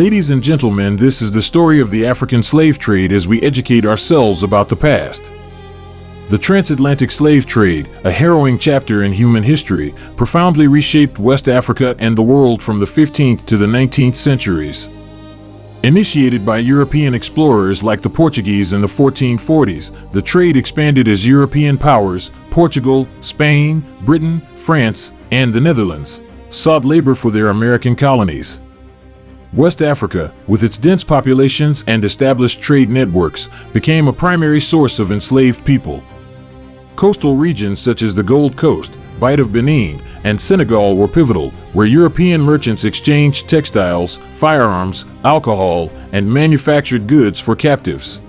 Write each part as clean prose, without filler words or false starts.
Ladies and gentlemen, this is the story of the African slave trade as we educate ourselves about the past. The transatlantic slave trade, a harrowing chapter in human history, profoundly reshaped West Africa and the world from the 15th to the 19th centuries. Initiated by European explorers like the Portuguese in the 1440s, the trade expanded as European powers, Portugal, Spain, Britain, France, and the Netherlands, sought labor for their American colonies. West Africa, with its dense populations and established trade networks, became a primary source of enslaved people. Coastal regions such as the Gold Coast, Bight of Benin, and Senegal were pivotal, where European merchants exchanged textiles, firearms, alcohol, and manufactured goods for captives.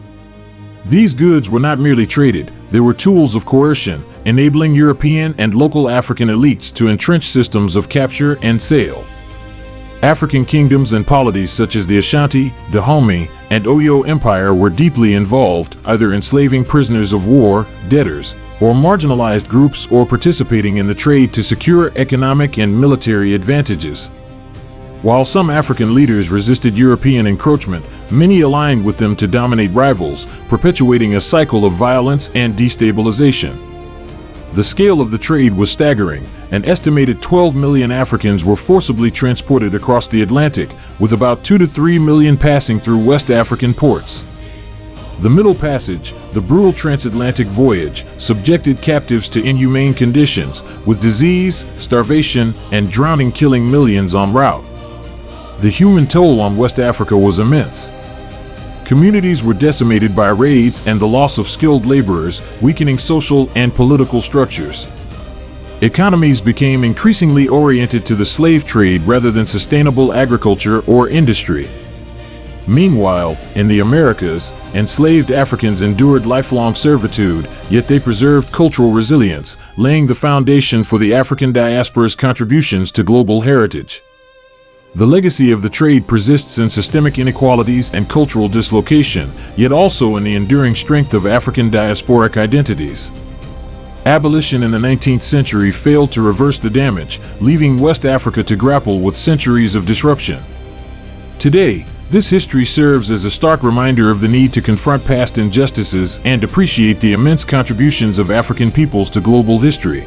These goods were not merely traded, they were tools of coercion, enabling European and local African elites to entrench systems of capture and sale. African kingdoms and polities such as the Ashanti, Dahomey, and Oyo Empire were deeply involved, either enslaving prisoners of war, debtors, or marginalized groups or participating in the trade to secure economic and military advantages. While some African leaders resisted European encroachment, many aligned with them to dominate rivals, perpetuating a cycle of violence and destabilization. The scale of the trade was staggering. An estimated 12 million Africans were forcibly transported across the Atlantic, with about 2 to 3 million passing through West African ports. The Middle Passage, the brutal transatlantic voyage, subjected captives to inhumane conditions, with disease, starvation, and drowning killing millions en route. The human toll on West Africa was immense. Communities were decimated by raids and the loss of skilled laborers, weakening social and political structures. Economies became increasingly oriented to the slave trade rather than sustainable agriculture or industry. Meanwhile, in the Americas, enslaved Africans endured lifelong servitude, yet they preserved cultural resilience, laying the foundation for the African diaspora's contributions to global heritage. The legacy of the trade persists in systemic inequalities and cultural dislocation, yet also in the enduring strength of African diasporic identities. Abolition in the 19th century failed to reverse the damage, leaving West Africa to grapple with centuries of disruption. Today, this history serves as a stark reminder of the need to confront past injustices and appreciate the immense contributions of African peoples to global history.